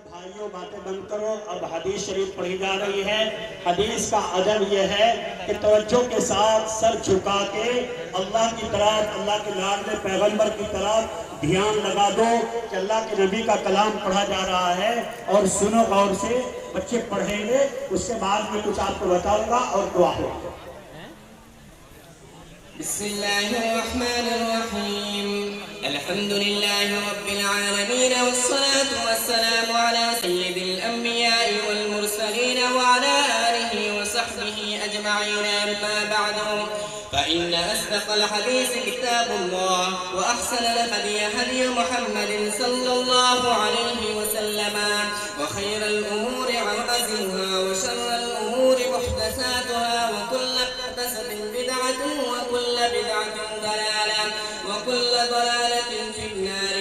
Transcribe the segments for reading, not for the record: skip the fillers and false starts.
بھائیوں باتیں بند کرو. اب حدیث شریف پڑھی جا رہی ہے. حدیث کا ادب یہ ہے کہ توجہ کے ساتھ سر جھکا کے اللہ کی طرف, اللہ کے لاڈلے پیغمبر کی طرف دھیان لگا دو کہ اللہ کے نبی کا کلام پڑھا جا رہا ہے. اور سنو غور سے, بچے پڑھیں گے, اس کے بعد میں کچھ آپ کو بتاؤں گا اور دعا ہوگا. بسم الله الرحمن الرحيم. الحمد لله رب العالمين, والصلاة والسلام على سيد الأنبياء والمرسلين وعلى آله وصحبه أجمعين. أما بعد, فإن أصدق الحديث كتاب الله, وأحسن الهدي هدي محمد صلى الله عليه وسلم, وخير الأمور عوازمها, وشر الأمور محدثاتها, وكل محدثة بدعة, وكل بدعة ضلالة, وكل ضلالة في النار.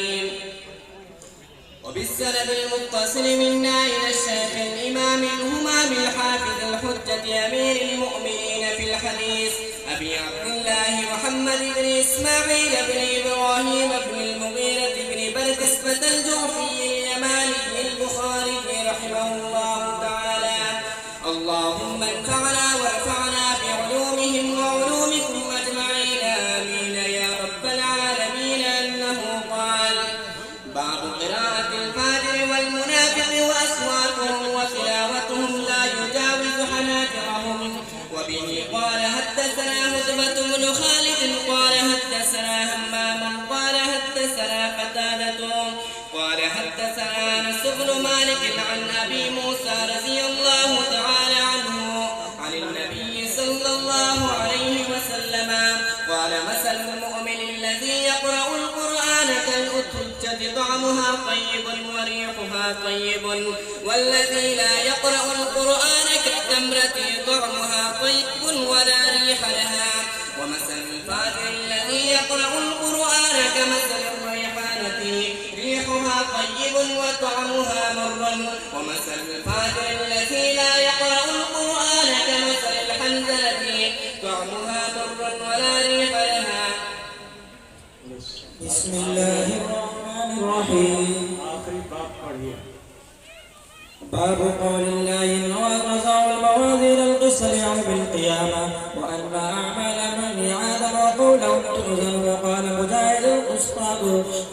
وبالسند المتصل منا إلى الشيخ الإمام الهمام الحافظ الحجة أمير المؤمنين في الحديث أبي عبد الله محمد بن إسماعيل بن إبراهيم بن المغيرة بن بردسبة الجعفي اليماني البخاري رحمه الله تعالى. اللهم انفعنا وارفعنا بعلومهم وعلومكم أجمعين, آمين يا رب العالمين. أنه قال: بعض قراءة الفاجر والمنافق وأصواتهم وتلاوتهم لا يجاوز حناجرهم. وبه قال حدثنا هتبة بن خالد قال حدثنا همام قال حدثنا قتادة قال حدثنا أنس بن مالك عن أبي موسى رضي الله تعالى عنه عن النبي صلى الله عليه وسلم قال: مثل المؤمن الذي يقرأ القرآن كالأترجة طعمها طيب وريحها طيب, والذي لا يقرأ القرآن كالتمرة طعمها طيب ولا ريح لها. ومثل الفاجر الذي يقرأ القرآن كمثل الريحانة ريحها طيب وطعمها مر. ومثل الفاجر الذي لا يقرأ القرآن كمثل الحنظلة طعمها مر ولا ريح لها. بسم الله الرحمن الرحيم. آخری باب پڑھیے. باب قول الله ونضع الموازين القسط ليوم القيامة وأن أعمال بني آدم وقولهم تؤذن. وقال مجاهد: القسطاط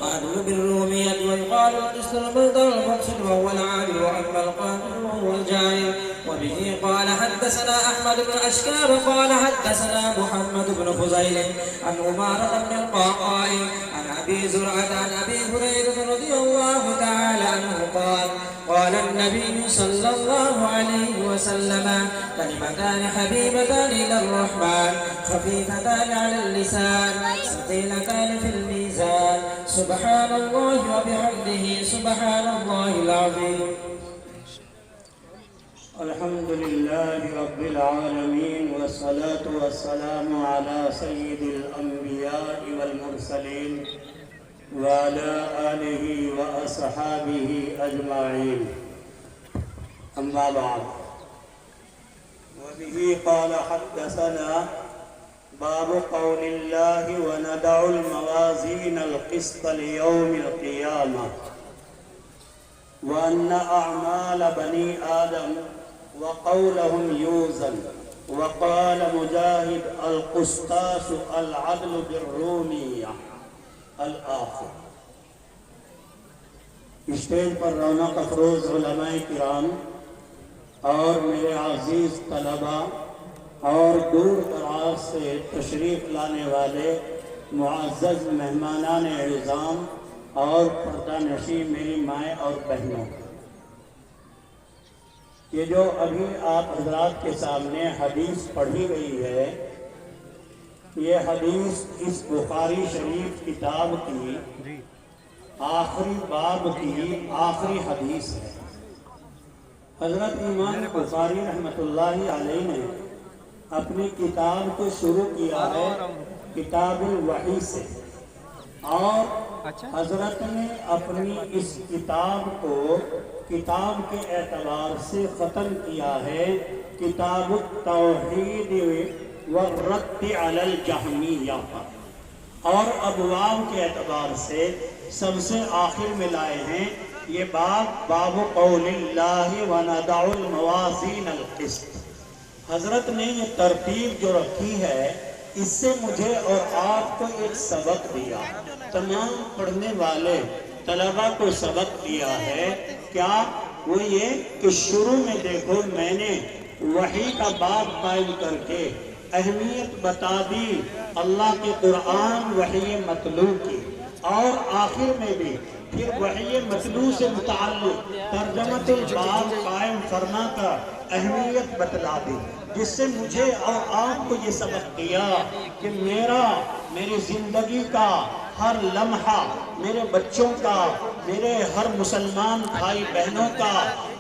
قالوا بالرومية, ويقال القسط المصدر المقصد وهو العادل, وأما القاتل وهو الجاهل. وبه قال حدثنا أحمد بن أشكاب قال حدثنا محمد بن فضيل عن أمارة بن القعقاع عن أبي زرعة عن أبي هريرة رضي الله تعالى عنه قال: قال النبي صلى الله عليه وسلم: كلمتان حبيبتان إلى الرحمن, خفيفتان على اللسان, ثقيلتان في الميزان, سبحان الله وبحمده, سبحان الله العظيم. الحمد لله رب العالمين, والصلاة والسلام على سيد الأنبياء والمرسلين وعلى آله وأصحابه أجمعين. أما بعد, وبه قال حدثنا باب قول الله ونضع الموازين القسط ليوم القيامة وأن أعمال بني آدم وقولهم يوزن. وقال مجاهد: القسطاس العدل بالرومية. الآخر. اسٹیج پر رونق افروز علماء کرام اور میرے عزیز طلباء اور دور دراز سے تشریف لانے والے معزز مہمانان اعظام اور پردہ نشین میری مائیں اور بہنوں, یہ جو ابھی آپ حضرات کے سامنے حدیث پڑھی گئی ہے, یہ حدیث اس بخاری شریف کتاب کی آخری باب کی آخری حدیث ہے. حضرت امام بخاری رحمۃ اللہ علیہ نے اپنی کتاب کو شروع کیا ہے کتاب الوحی سے, اور حضرت نے اپنی اس کتاب کو کتاب کے اعتبار سے ختم کیا ہے کتاب التوحید والرد علی الجہمیہ پر, اور ابواب کے اعتبار سے سب سے آخر میں لائے ہیں یہ باب قول اللہ ونضع الموازین القسط، حضرت نے یہ ترتیب جو رکھی ہے اس سے مجھے اور آپ کو ایک سبق دیا، تمام پڑھنے والے طلبہ کو سبق دیا ہے۔ کیا؟ وہ یہ کہ شروع میں دیکھو میں نے وحی کا باب قائم کر کے اہمیت بتا دی اللہ کے قرآن وحی مطلوع کی، اور آخر میں بھی پھر وحی مطلوع سے متعلق ترجمۃ الباب قائم فرما کر اہمیت بتلا دی، جس سے مجھے اور آپ کو یہ سبق دیا کہ میری زندگی کا ہر لمحہ، میرے بچوں کا، میرے ہر مسلمان بھائی بہنوں کا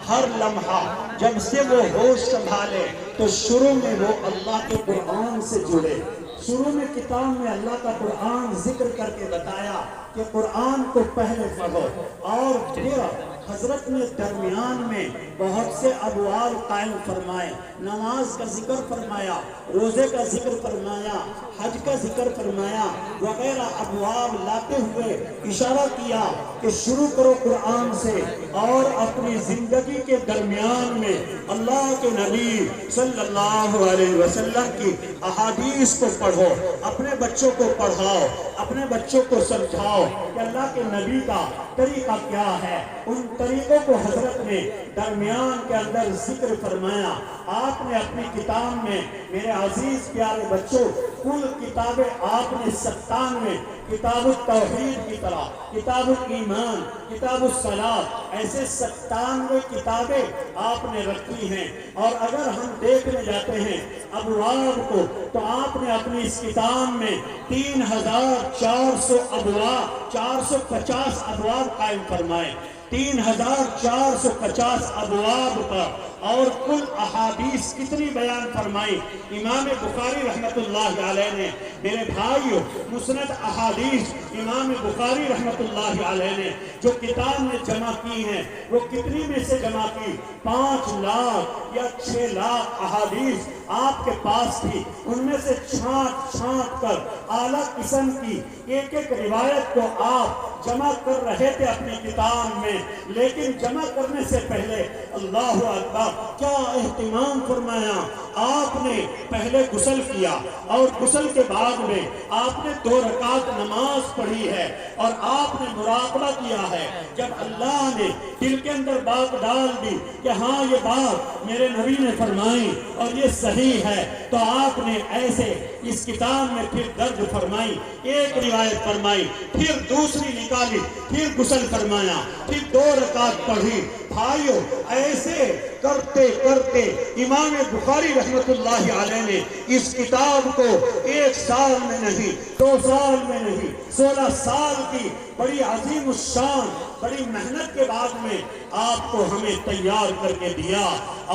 ہر لمحہ جب سے وہ ہوش سنبھالے تو شروع میں وہ اللہ کے قرآن سے جڑے۔ شروع میں کتاب میں اللہ کا قرآن ذکر کر کے بتایا کہ قرآن کو پہلے پڑھو، اور پھر حضرت نے درمیان میں بہت سے ابواب قائم فرمائے، نماز کا ذکر فرمایا، روزے کا ذکر فرمایا، حج کا ذکر فرمایا، وغیرہ ابواب لاتے ہوئے اشارہ کیا کہ شروع کرو قرآن سے، اور اپنی زندگی کے درمیان میں اللہ کے نبی صلی اللہ علیہ وسلم کی احادیث کو پڑھو، اپنے بچوں کو پڑھاؤ، اپنے بچوں کو سمجھاؤ کہ اللہ کے نبی کا طریقہ کیا ہے۔ ان طریقوں کو حضرت نے درمیان کے اندر ذکر فرمایا۔ آپ نے اپنی کتاب میں میرے عزیز پیارے بچوں کل کتابیں آپ نے 97 کتاب التوحید کی طرح، کتاب الایمان، کتاب الصلاۃ، ایسے 97 کتابیں آپ نے رکھی ہیں، اور اگر ہم دیکھنے جاتے ہیں ابواب کو تو آپ نے اپنی اس کتاب میں 3400 ابواب، 450 ابواب قائم فرمائے، 3450 ابواب پر، اور کل احادیث کتنی بیان فرمائی۔ امام بخاری رحمت اللہ علیہ نے، میرے بھائیو، مسند احادیث امام بخاری رحمت اللہ علیہ نے جو کتاب میں جمع کی ہیں وہ کتنی میں سے جمع کی؟ 5 لاکھ یا 6 لاکھ احادیث آپ کے پاس تھی، ان میں سے چھانٹ کر اعلیٰ قسم کی ایک ایک روایت کو آپ جمع کر رہے تھے اپنی کتاب میں، لیکن جمع کرنے سے پہلے اللہ اکبر کیا اہتمام فرمایا۔ آپ نے پہلے غسل کیا، اور غسل کے بعد میں آپ نے 2 رکعت نماز پڑھی ہے، اور آپ نے مراقبہ کیا ہے۔ جب اللہ نے دل کے اندر بات ڈال دی کہ ہاں یہ بات میرے نبی نے فرمائی اور یہ صحیح ہے، تو آپ نے ایسے اس کتاب میں پھر درج فرمائی، ایک روایت فرمائی، پھر دوسری نکالی، پھر غسل فرمایا، پھر 2 رکعت پڑھی۔ بھائیو، ایسے کرتے کرتے امام بخاری رحمت اللہ علیہ نے اس کتاب کو 1 سال میں نہیں، 2 سال میں نہیں، 16 سال کی بڑی عظیم الشان، بڑی محنت کے بعد میں آپ کو ہمیں تیار کر کے دیا،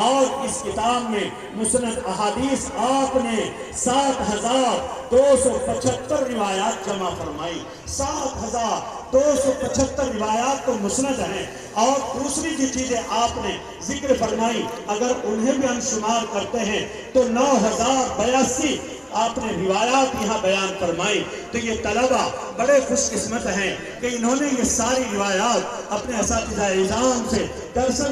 اور اس کتاب میں مسند احادیث آپ نے 7275 روایات جمع فرمائی۔ 7275 روایات تو مسند ہیں، اور دوسری جو چیزیں آپ نے ذکر فرمائی اگر انہیں بھی ہم شمار کرتے ہیں تو 9082 آپ نے روایات یہاں بیان فرمائی۔ تو یہ طلبہ بڑے خوش قسمت ہیں کہ انہوں نے یہ ساری روایات اپنے اساتذہ اعظام سے درسن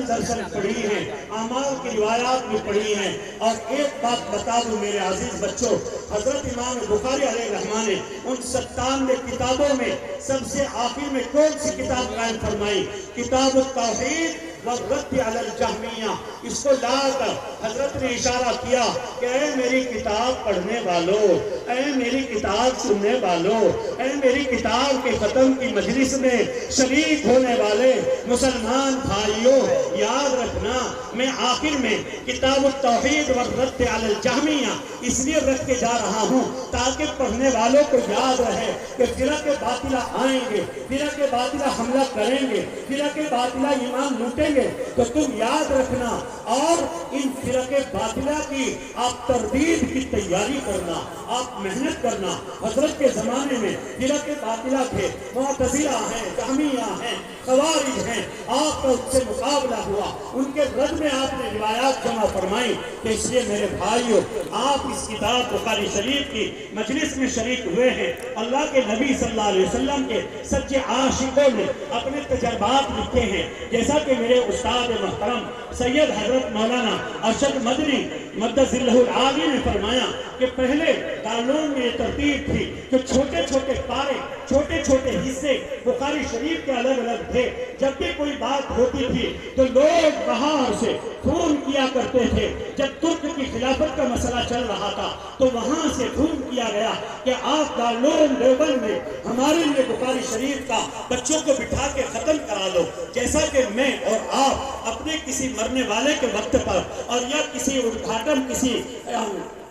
پڑھی ہیں، اعمال کی روایات بھی پڑھی ہیں۔ اور ایک بات بتا دوں میرے عزیز بچوں، حضرت امام بخاری علیہ الرحمہ نے ان 97 کتابوں میں سب سے آخر میں کون سی کتاب قائم فرمائی؟ کتاب التوحید والرد علی الجہمیہ۔ اس کو لا کر حضرت نے اشارہ کیا کہ اے میری کتاب پڑھنے والوں، اے میری کتاب سننے والوں، اے میری کتاب کے ختم کی مجلس میں شریک ہونے والے مسلمان بھائیوں، یاد رکھنا میں آخر میں کتاب التوحید والرد علی الجہمیہ اس لیے رکھ کے جا رہا ہوں تاکہ پڑھنے والوں کو یاد رہے کہ فرقہ باطلہ آئیں گے، فرقہ باطلہ حملہ کریں گے، فرقہ باطلہ ایمان لوٹیں گے، تو تم یاد رکھنا اور ان فرقہ باطلہ کی آپ تردید کی تیاری کرنا، آپ محنت کرنا۔ حضرت کے زمانے میں فرقہ باطلہ تھے، معتزلہ ہیں، جہمیہ ہیں، خوارج ہیں، آپ کا ان سے مقابلہ ہوا، ان کے رد میں آپ نے روایات جمع فرمائی۔ کہ اس لیے میرے بھائیوں، آپ آپ اس کتاب بخاری شریف کی مجلس میں شریک ہوئے ہیں، اللہ کے نبی صلی اللہ علیہ وسلم کے سچے عاشقوں نے اپنے تجربات لکھے ہیں، جیسا کہ میرے استاد محترم سید حضرت مولانا ارشد مدنی مقدس اللہ العالی نے فرمایا کہ پہلے دارالعلوم میں یہ ترتیب تھی کہ چھوٹے چھوٹے پارے، چھوٹے چھوٹے حصے بخاری شریف کے الگ الگ تھے۔ جب بھی کوئی بات ہوتی تھی تو لوگ باہر سے فون کیا کرتے تھے۔ جب ترک کی خلافت کا مسئلہ چل رہا تھا تو وہاں سے فون کیا گیا کہ آپ دارالعلوم دیوبند میں ہمارے لیے بخاری شریف کا بچوں کو بٹھا کے ختم کرا دو، جیسا کہ میں اور آپ اپنے کسی مرنے والے کے وقت پر اور یا کسی ادھاٹن کسی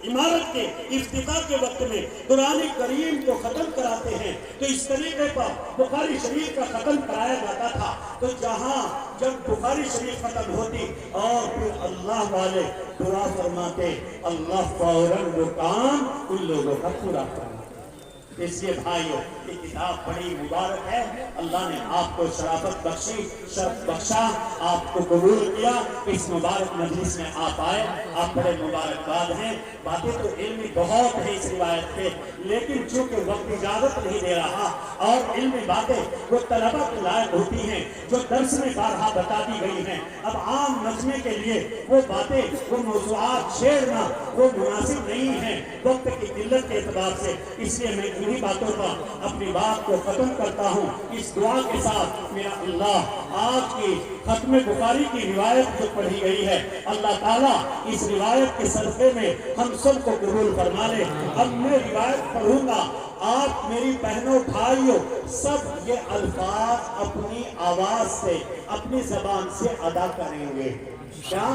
عمارت کے افتتاح کے وقت میں قرآن کریم کو ختم کراتے ہیں، تو اس طریقے پر بخاری شریف کا ختم کرایا جاتا تھا۔ تو جہاں جب بخاری شریف ختم ہوتی اور پھر اللہ والے دعا فرماتے، اللہ فوراً وہ کام ان لوگوں کا پورا کرنا۔ اس لیے بھائیو، یہ کتاب بڑی مبارک ہے، اللہ نے آپ کو شرافت بخشی، شرف بخشا، آپ کو قبول کیا، اس مبارک مجلس میں آپ آئے، آپ بڑے مبارکباد ہیں۔ باتیں تو علمی بہت ہے اس روایت پہ، لیکن چونکہ وقت اجازت نہیں دے رہا اور علمی باتیں وہ طلبہ کے لائق ہوتی ہیں جو درس میں بارہا بتا دی گئی ہیں، اب عام مجمع کے لیے وہ باتیں، وہ موضوعات چھیڑنا وہ مناسب نہیں ہے وقت کی قلت کے اعتبار سے۔ اس لیے میں انہی باتوں پر اپنی بات کو ختم کرتا ہوں اس دعا کے ساتھ، میرا اللہ آج کی ختم بخاری کی روایت جو پڑھی گئی ہے، اللہ تعالیٰ اس روایت کے صدقے میں ہم سب کو قبول فرما لے۔ اب میں روایت پڑھوں گا، آپ میری بہنوں بھائیوں سب یہ الفاظ اپنی آواز سے، اپنی زبان سے ادا کریں گے۔ کیا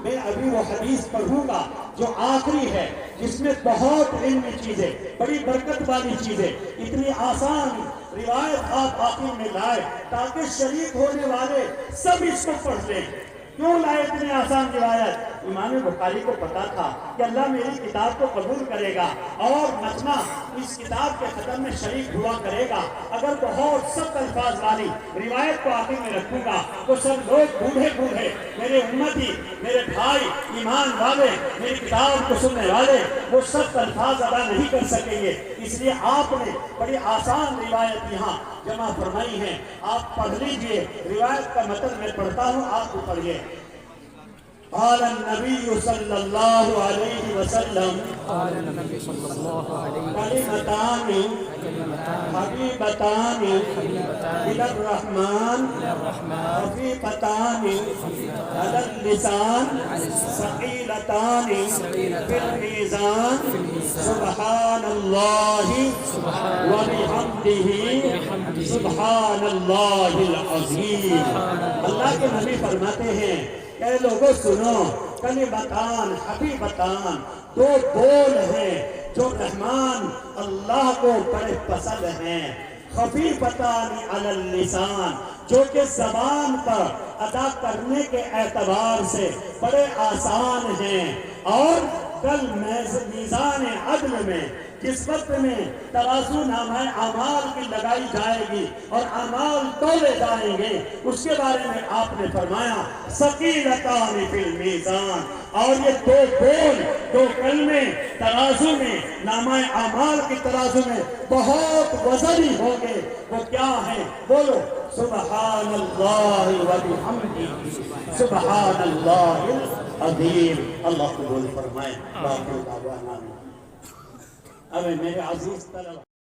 میں ابھی وہ حدیث پڑھوں گا جو آخری ہے، جس میں بہت علمی چیزیں، بڑی برکت والی چیزیں، اتنی آسان روایت آپ آخر میں لائے تاکہ شریک ہونے والے سب اس کو پڑھ لیں۔ کیوں لائے اتنی آسان روایت؟ امام بخاری کو پتا تھا کہ اللہ میری کتاب کو قبول کرے گا اور مجمع اس کتاب کے ختم میں شریک ہوا کرے گا۔ اگر بہت سخت الفاظ والی روایت کو آخر میں رکھوں گا تو سب لوگ بوڑھے بوڑھے، میرے امتی، میرے بھائی، ایمان والے، میری کتاب کو سننے والے، وہ سخت الفاظ ادا نہیں کر سکیں گے۔ اس لیے آپ نے بڑی آسان روایت یہاں جمع فرمائی ہے، آپ پڑھ لیجئے۔ روایت کا متن میں پڑھتا ہوں، آپ کو پڑھیے۔ قال النبي صلى الله عليه وسلم كلمتان حبيبتان إلى الرحمن خفيفتان على اللسان ثقيلتان في الميزان سبحان الله وبحمده سبحان الله العظيم۔ اللہ کے نبی فرماتے ہیں اے لوگوں سنو، کلمتان حبیبتان، دو بول ہیں جو رحمان اللہ کو بڑے پسند ہیں، خفیفتان علی اللسان، جو کہ زبان پر ادا کرنے کے اعتبار سے بڑے آسان ہیں، اور کل میزان عدل میں جس وقت میں ترازو نامہ اعمال کی لگائی جائے گی اور اعمال تولے جائیں گے، اس کے بارے میں آپ نے فرمایا ثقیلتان فی المیزان، اور یہ دو بول، دو کلمے ترازو میں، نامہ اعمال کی ترازو میں بہت وزنی ہوں گے۔ وہ کیا ہیں؟ بولو سبحان اللہ وبحمدہ سبحان اللہ العظیم۔ اللہ قبول فرمائے۔ اب میرے عزیز طلبہ